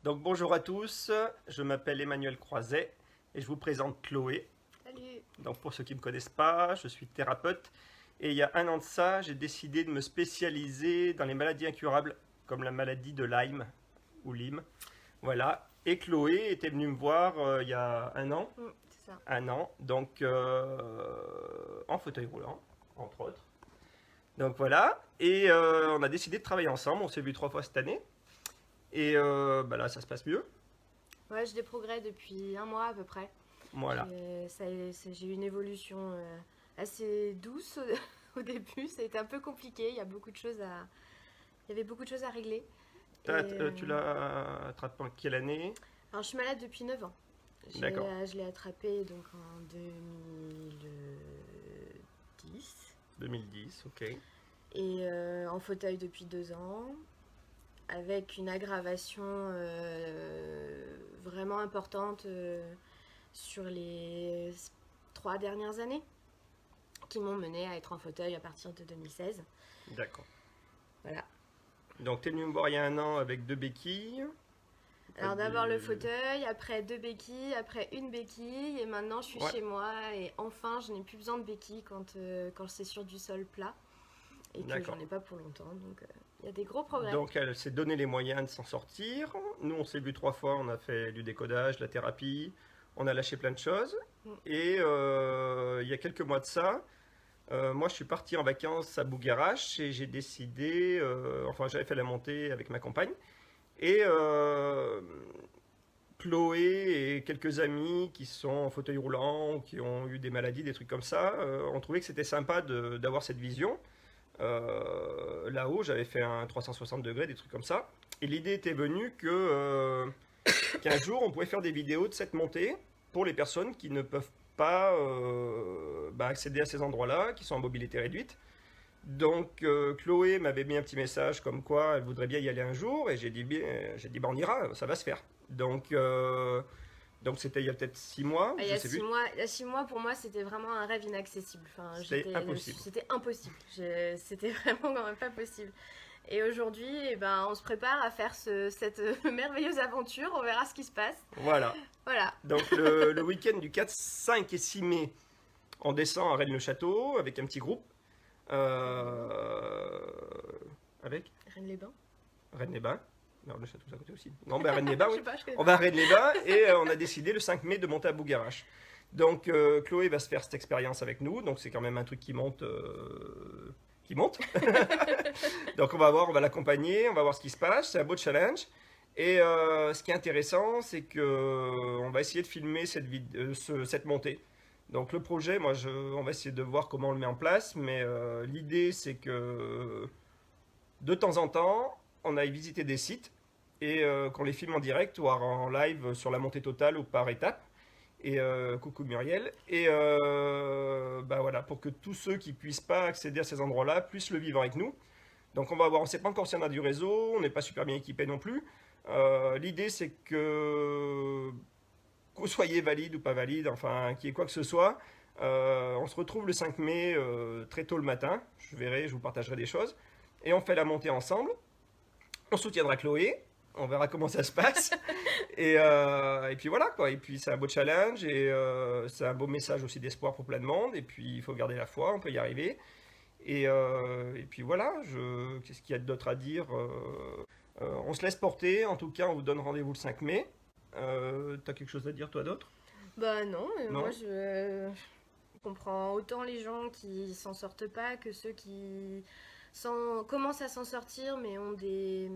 Donc bonjour à tous, je m'appelle Emmanuel Croiset et je vous présente Chloé. Salut. Donc pour ceux qui ne me connaissent pas, je suis thérapeute et il y a un an de ça, j'ai décidé de me spécialiser dans les maladies incurables comme la maladie de Lyme ou Lyme. Voilà. Et Chloé était venue me voir il y a C'est ça. un an, donc en fauteuil roulant, entre autres. Donc voilà, et on a décidé de travailler ensemble, on s'est vu 3 fois cette année, et bah là ça se passe mieux. Ouais, j'ai des progrès depuis un mois à peu près. Voilà. J'ai eu une évolution assez douce au début. Ça a été un peu compliqué. Il y avait beaucoup de choses à régler. Et, Tu l'as attrapé en quelle année? alors, je suis malade depuis 9 ans. D'accord. Je l'ai attrapé donc en 2010 2010, ok. et en fauteuil depuis 2 ans, avec une aggravation vraiment importante sur les 3 dernières années qui m'ont mené à être en fauteuil à partir de 2016. D'accord. Voilà. Donc, tu es venu me voir il y a un an avec 2 béquilles. Alors d'abord le fauteuil, après 2 béquilles, après une béquille, et maintenant je suis Ouais, chez moi et enfin je n'ai plus besoin de béquilles quand c'est sur du sol plat et que d'accord. j'en ai pas pour longtemps. Donc il y a des gros progrès. Donc, elle s'est donné les moyens de s'en sortir. Nous, on s'est vu 3 fois, on a fait du décodage, de la thérapie, on a lâché plein de choses. Mm. Et il y a quelques mois de ça, moi, je suis parti en vacances à Bougarache et j'ai décidé, enfin, j'avais fait la montée avec ma compagne. Et Chloé et quelques amis qui sont en fauteuil roulant, ou qui ont eu des maladies, des trucs comme ça, ont trouvé que c'était sympa d'avoir cette vision. Là-haut, j'avais fait un 360 degrés, des trucs comme ça. Et l'idée était venue qu'un jour, on pouvait faire des vidéos de cette montée pour les personnes qui ne peuvent pas accéder à ces endroits-là, qui sont en mobilité réduite. Donc Chloé m'avait mis un petit message comme quoi elle voudrait bien y aller un jour et j'ai dit bah, on ira, ça va se faire. Donc c'était il y a peut-être 6 mois, Ah, je sais plus. il y a 6 mois, pour moi, c'était vraiment un rêve inaccessible. Enfin, C'était impossible. c'était impossible. C'était vraiment quand même pas possible. Et aujourd'hui, eh ben, on se prépare à faire cette merveilleuse aventure. On verra ce qui se passe. Voilà. Voilà. Donc le week-end du 4, 5 et 6 mai, on descend à Rennes-le-Château avec un petit groupe. Euh, avec Rennes-les-Bains. Rennes-les-Bains. Non, le château c'est à côté aussi. Non, ben Rennes-les-Bains, Je oui. sais pas, je connais On pas. va à Rennes-les-Bains et on a décidé le 5 mai de monter à Bougarache. Donc Chloé va se faire cette expérience avec nous, donc c'est quand même un truc qui monte. Qui monte. Donc on va voir, on va l'accompagner, on va voir ce qui se passe, c'est un beau challenge. Et ce qui est intéressant, c'est que on va essayer de filmer cette montée. Donc le projet, on va essayer de voir comment on le met en place, mais l'idée c'est que de temps en temps, on aille visiter des sites et qu'on les filme en direct ou en live sur la montée totale ou par étape. Et coucou Muriel. Et bah voilà, pour que tous ceux qui puissent pas accéder à ces endroits-là puissent le vivre avec nous. Donc on va voir, on ne sait pas encore si on a du réseau, on n'est pas super bien équipé non plus. L'idée c'est que vous soyez valide ou pas valide, enfin qu'il y ait quoi que ce soit. On se retrouve le 5 mai très tôt le matin. Je verrai, je vous partagerai des choses. Et on fait la montée ensemble. On soutiendra Chloé. On verra comment ça se passe. Et puis voilà quoi. Et puis c'est un beau challenge et c'est un beau message aussi d'espoir pour plein de monde. Et puis il faut garder la foi, on peut y arriver. Et puis voilà, qu'est-ce qu'il y a d'autre à dire? On se laisse porter. En tout cas, on vous donne rendez-vous le 5 mai. T'as quelque chose à dire toi d'autre? Bah non, moi Non. je comprends autant les gens qui s'en sortent pas que ceux qui commencent à s'en sortir mais ont des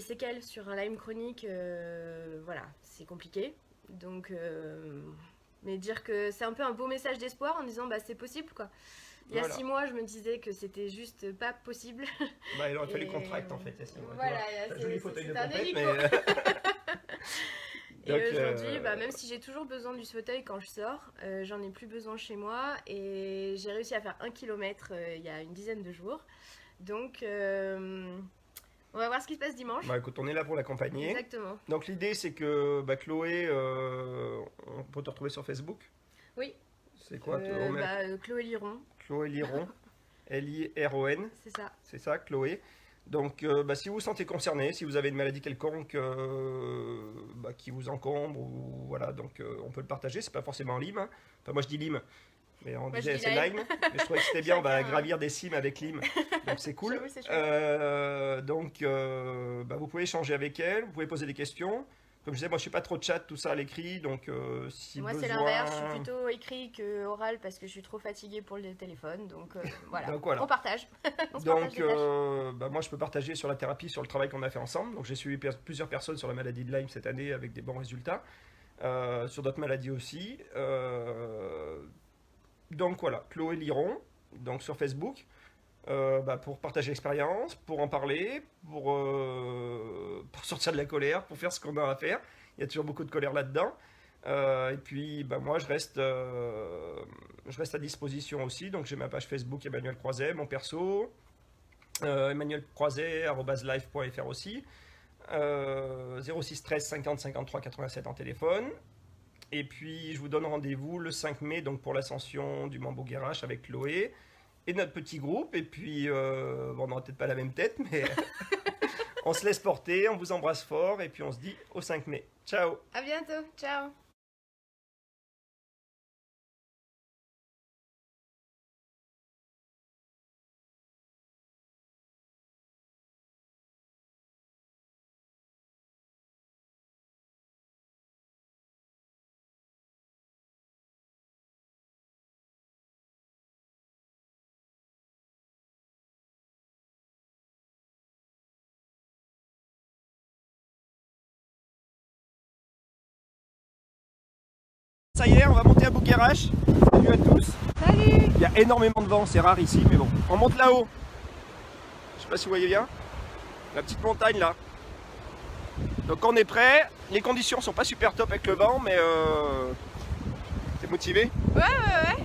séquelles sur un Lyme chronique. Voilà, c'est compliqué. Donc, mais dire que c'est un peu un beau message d'espoir en disant bah c'est possible quoi. Il y a Voilà. 6 mois, je me disais que c'était juste pas possible. Bah, il aurait fallu qu'on Et tracte en fait. Tu voilà, vois. T'as un joli fauteuil de c'est un compète, hélico. mais. Et Donc, aujourd'hui, bah, même si j'ai toujours besoin du fauteuil quand je sors, j'en ai plus besoin chez moi. Et j'ai réussi à faire 1 kilomètre il y a une dizaine de jours. Donc, on va voir ce qui se passe dimanche. bah écoute, on est là pour l'accompagner. Exactement. Donc l'idée c'est que bah, Chloé, on peut te retrouver sur Facebook. Oui, C'est quoi on met Chloé Liron, Chloé Liron, Liron, c'est ça. c'est ça, Chloé. Donc, si vous vous sentez concerné, si vous avez une maladie quelconque qui vous encombre, ou voilà, donc on peut le partager. C'est pas forcément Lyme, hein. Enfin, moi je dis Lyme, mais on Moi, je disait dis c'est Lyme. Lyme. Mais je trouvais que c'était bien, on va Chacun, gravir des cimes avec Lyme, donc c'est cool. J'avoue, c'est chouette. Vous pouvez échanger avec elle, vous pouvez poser des questions. Comme je disais, moi je suis pas trop de chat, tout ça à l'écrit, donc si Moi, c'est besoin. l'inverse. Je suis plutôt écrit que oral parce que je suis trop fatiguée pour le téléphone. Donc voilà. Donc voilà. On partage. On se partage Donc, les tâches. moi, je peux partager sur la thérapie, sur le travail qu'on a fait ensemble. Donc, j'ai suivi plusieurs personnes sur la maladie de Lyme cette année avec des bons résultats. Sur d'autres maladies aussi. Donc, voilà, Chloé Liron, donc sur Facebook, pour partager l'expérience, pour en parler, pour sortir de la colère, pour faire ce qu'on a à faire. Il y a toujours beaucoup de colère là-dedans. Et puis, moi, je reste à disposition aussi. Donc, j'ai ma page Facebook Emmanuel Croiset, mon perso. Emmanuel Croiset, @live.fr aussi. 06 13 50 53 87 en téléphone. Et puis, je vous donne rendez-vous le 5 mai donc pour l'ascension du Mont Boguerache avec Chloé et notre petit groupe. Et puis, on n'aura peut-être pas la même tête, mais on se laisse porter, on vous embrasse fort et puis on se dit au 5 mai. Ciao! À bientôt. Ciao. Ça y est, on va monter à Boguerache. Salut à tous! Salut. Il y a énormément de vent, c'est rare ici, mais bon. On monte là-haut. Je sais pas si vous voyez bien. La petite montagne là. Donc on est prêt. Les conditions sont pas super top avec le vent, mais t'es motivé? Ouais.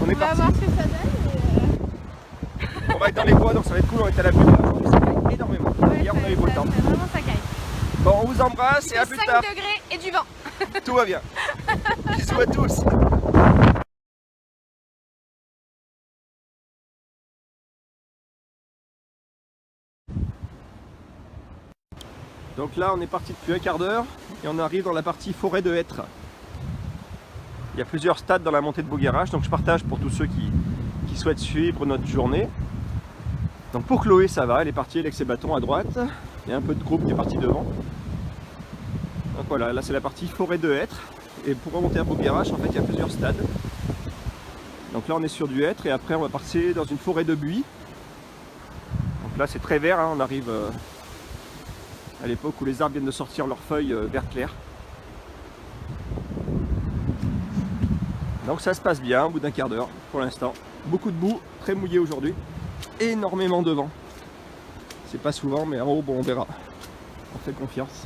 On est va parti. voir ce que ça donne. On va être dans les bois, donc ça va être cool. On est à la vue là. Aujourd'hui, ça caille énormément. Hier, on avait beau temps. Vraiment, ça caille. Bon, on vous embrasse et à plus 5 tard. degrés et du vent. Tout va bien. Bisous à tous. Donc là, on est parti depuis un quart d'heure et on arrive dans la partie forêt de hêtres. Il y a plusieurs stades dans la montée de Boguerache, donc je partage pour tous ceux qui souhaitent suivre notre journée. Donc pour Chloé, ça va, elle est partie avec ses bâtons à droite. Il y a un peu de groupe qui est parti devant. Donc voilà, là c'est la partie forêt de hêtres. Et pour remonter à Boguerache, en fait, il y a plusieurs stades. Donc là, on est sur du hêtre et après, on va passer dans une forêt de buis. Donc là, c'est très vert, hein, on arrive à l'époque où les arbres viennent de sortir leurs feuilles vert clair. Donc ça se passe bien au bout d'un quart d'heure pour l'instant. Beaucoup de boue, très mouillé aujourd'hui. Énormément de vent. C'est pas souvent, mais en haut, bon, on verra. On fait confiance.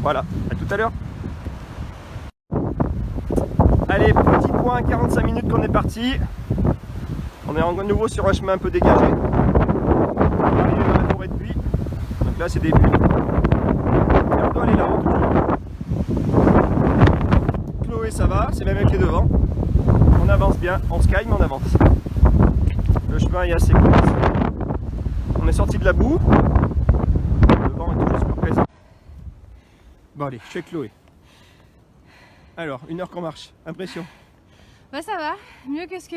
Voilà, à tout à l'heure. Allez, petit point, 45 minutes qu'on est parti. On est à nouveau sur un chemin un peu dégagé. On va arriver dans la forêt de buis. Donc là, c'est des buis. Et on doit aller là-haut toujours. Chloé, ça va, c'est même avec les devants. On avance bien, on se calme, on avance. Le chemin est assez court. On est sorti de la boue. Le vent est toujours super présent. Bon allez, chez Chloé. Alors, 1 heure qu'on marche, impression? Bah ça va, mieux que ce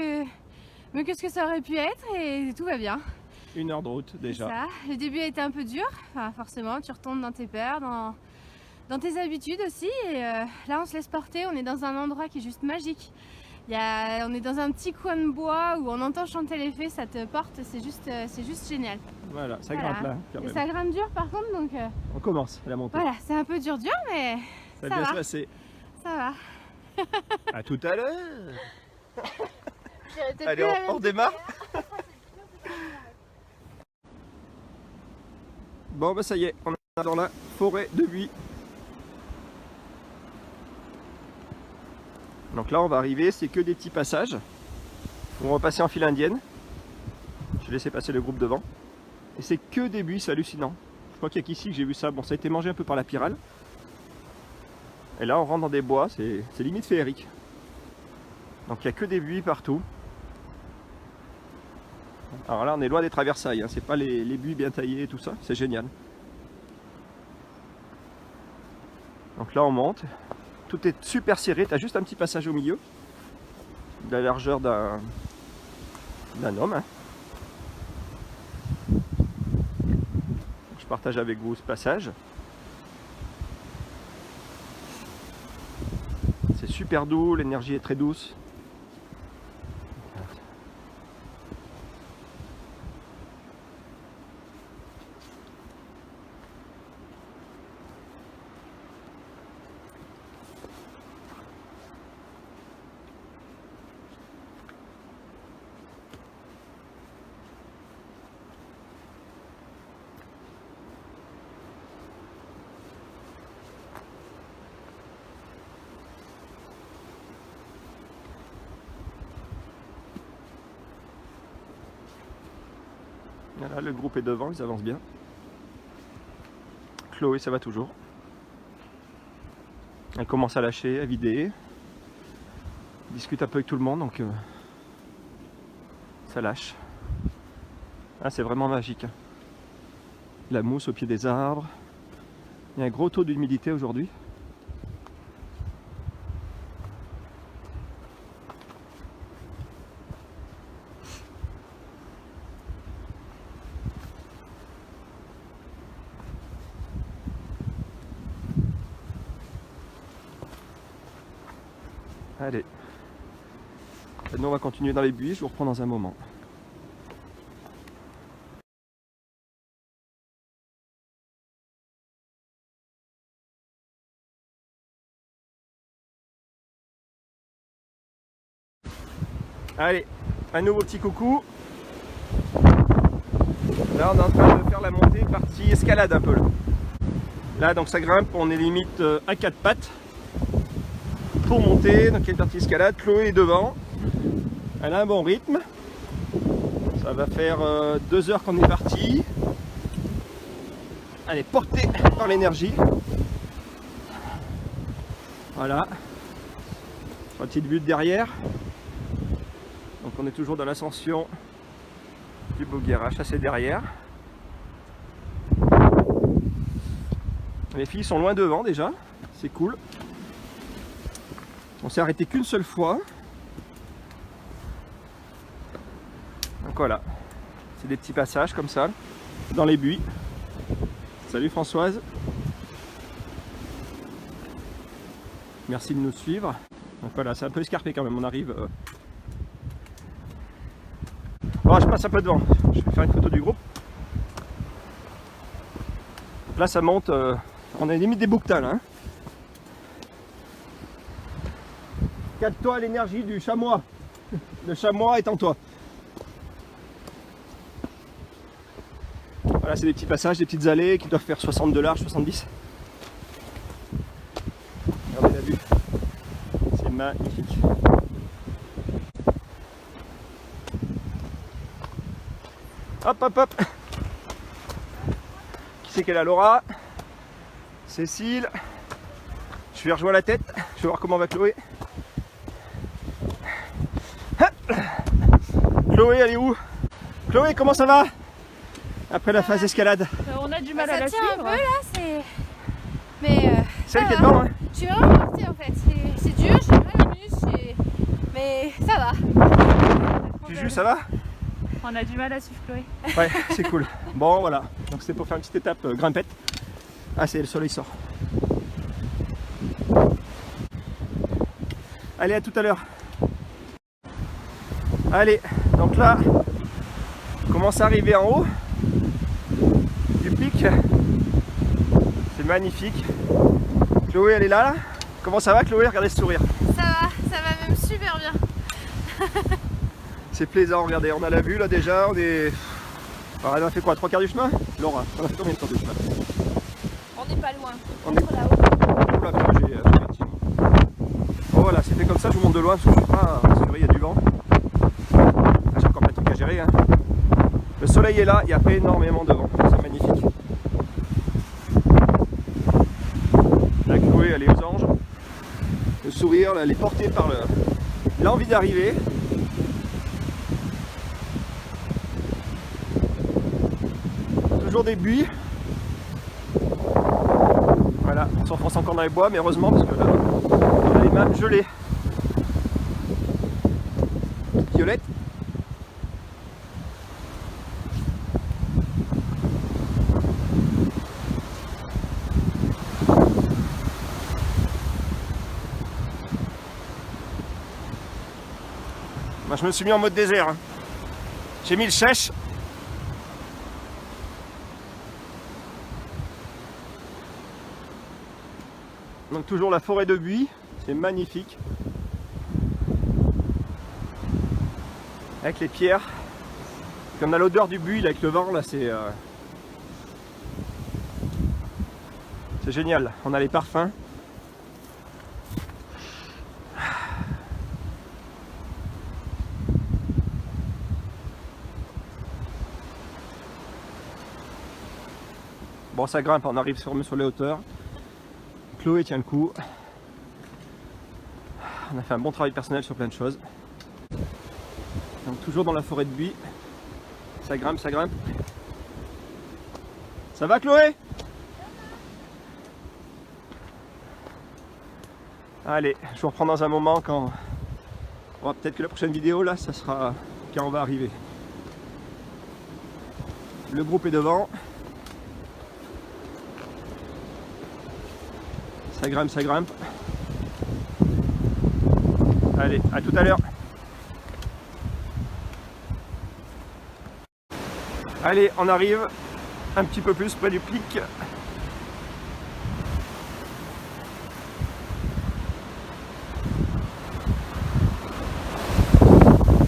que ça aurait pu être et tout va bien. 1 heure de route déjà. Ça, le début a été un peu dur, enfin, forcément, tu retombes dans tes peurs, dans tes habitudes aussi. Et là on se laisse porter, on est dans un endroit qui est juste magique. On est dans un petit coin de bois où on entend chanter les fées, ça te porte, c'est juste génial. Voilà, ça Voilà. grimpe là quand Et même. ça grimpe dur par contre, donc On commence la montée. voilà, c'est un peu dur, mais Ça ça va bien va. se passer. ça va. À tout à l'heure. J'aurais peut-être Allez, plus la même on redémarre. Bon bah ça y est, on est dans la forêt de buis. Donc là on va arriver, c'est que des petits passages. On va passer en file indienne. J'ai laissé passer le groupe devant. Et c'est que des buis, c'est hallucinant. Je crois qu'il y a qu'ici que j'ai vu ça. Bon, ça a été mangé un peu par la pyrale. Et là on rentre dans des bois, c'est limite féerique. Donc il n'y a que des buis partout. Alors là, on est loin d'être à Versailles, hein. C'est pas les buis bien taillés et tout ça, c'est génial. Donc là, on monte. Tout est super serré, tu as juste un petit passage au milieu, de la largeur d'un homme. Hein. Je partage avec vous ce passage. C'est super doux, l'énergie est très douce. Voilà, le groupe est devant, ils avancent bien. Chloé, ça va toujours. Elle commence à lâcher, à vider. Elle discute un peu avec tout le monde, donc ça lâche. Ah, c'est vraiment magique. La mousse au pied des arbres. Il y a un gros taux d'humidité aujourd'hui. Allez, nous on va continuer dans les buis, je vous reprends dans un moment. Allez, un nouveau petit coucou. Là on est en train de faire la montée partie escalade un peu là. Là donc ça grimpe, on est limite à 4 pattes. Pour monter, donc il y a une partie escalade, Chloé est devant, elle a un bon rythme, ça va faire 2 heures qu'on est parti, elle est portée par l'énergie, voilà, petite butte derrière, donc on est toujours dans l'ascension du Boguerache, ça c'est derrière, les filles sont loin devant déjà, c'est cool. On s'est arrêté qu'une seule fois. Donc voilà, c'est des petits passages comme ça, dans les buis. Salut Françoise. Merci de nous suivre. Donc voilà, c'est un peu escarpé quand même, on arrive... Bon, je passe un peu devant, je vais faire une photo du groupe. Donc là ça monte, on a limite des bouquetins là. Hein. Capte-toi l'énergie du chamois. Le chamois est en toi. Voilà, c'est des petits passages, des petites allées qui doivent faire 60 de large, 70. Regardez la vue. C'est magnifique. Hop, hop, hop. Qui c'est qu'elle a, Laura? Cécile. Je vais rejoindre la tête. Je vais voir comment va Chloé. Chloé, elle est où? Chloé, comment ça va? Après la phase escalade. On a du mal à la suivre. Ça tient un peu là, c'est... Mais... Celle qui est devant, hein. Je suis vraiment portée en fait. C'est dur, j'ai mal aux muscles, mais ça va. Juju, ça va? On a du mal à suivre Chloé. Ouais, c'est cool. Bon, voilà. Donc c'était pour faire une petite étape grimpette. Ah, c'est le soleil sort. Allez, à tout à l'heure. Allez, donc là, on commence à arriver en haut du pic. C'est magnifique. Chloé, elle est là. Comment ça va, Chloé? Regardez ce sourire. Ça va même super bien. C'est plaisant, regardez, on a la vue là déjà. On est... Alors, elle a fait quoi? 3/4 du chemin? Laura, on a fait combien de temps de chemin? On n'est pas loin. On est là-haut. Oula, bon, voilà, c'était comme ça, je vous montre de loin parce que je ne suis pas rassuré, il y a du vent. J'ai encore plein de trucs à gérer. Hein. Le soleil est là, il n'y a pas énormément de vent, c'est magnifique. La Chloé, elle est aux anges. Le sourire, là, elle est portée par l'envie d'arriver. toujours des buis. Voilà, on s'enfonce encore dans les bois, mais heureusement parce que là, on a les mains gelées. Violette. Moi je me suis mis en mode désert. Hein. J'ai mis le sèche. Donc toujours la forêt de buis, c'est magnifique. Avec les pierres. Puis on a l'odeur du buis là, avec le vent là, c'est génial. On a les parfums. Bon, ça grimpe, on arrive sur les hauteurs. Chloé tient le coup. On a fait un bon travail personnel sur plein de choses. Donc toujours dans la forêt de buis. Ça grimpe, ça grimpe. Ça va Chloé? Allez, je vous reprends dans un moment quand... Bon, peut-être que la prochaine vidéo là, ça sera quand on va arriver. Le groupe est devant. Ça grimpe, ça grimpe. Allez, à tout à l'heure. Allez, on arrive un petit peu plus près du pic.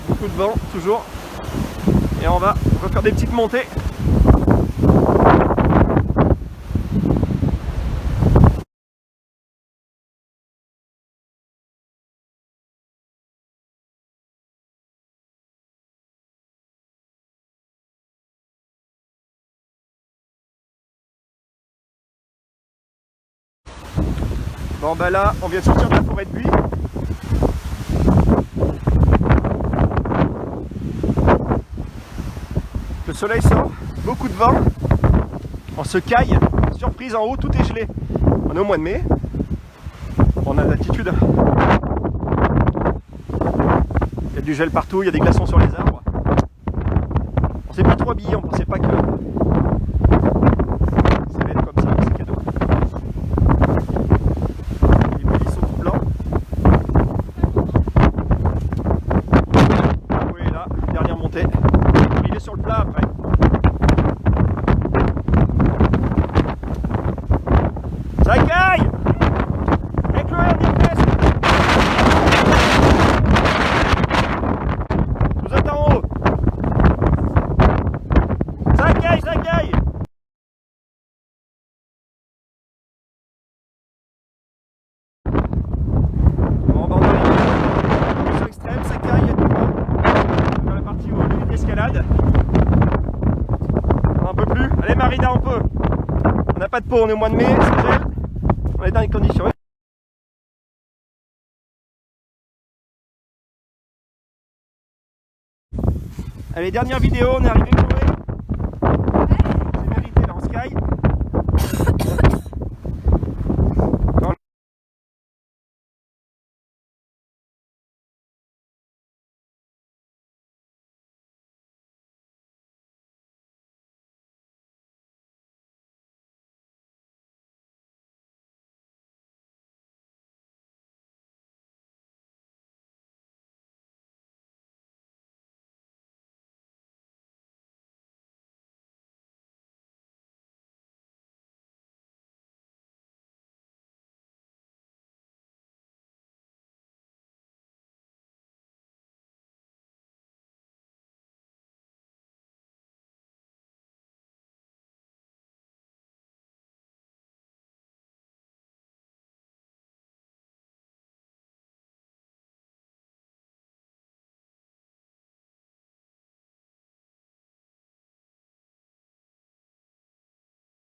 Beaucoup de vent, toujours. Et on va refaire des petites montées. Bon bah là, on vient de sortir de la forêt de buis. Le soleil sort, beaucoup de vent. On se caille. Surprise, en haut, tout est gelé. On est au mois de mai. On a l'altitude. Il y a du gel partout, il y a des glaçons sur les arbres. On s'est pas trop habillé, on pensait pas que ça va être comme ça, c'est cadeau. Les buis sont tout blancs. Oui, là, dernière montée. Il est sur le plat après. Ça caille! Et Chloé, on y reste! Vous êtes en haut! Ça caille, ça caille! Bon, ben on arrive sur l'extrême, ça caille, il y a du vent. Dans la partie où il y a l'escalade. On n'en peut plus. Allez Marina, on peut! On n'a pas de peau, on est au mois de mai, c'est gel. On est dans les conditions. Allez, dernière vidéo, on est arrivé.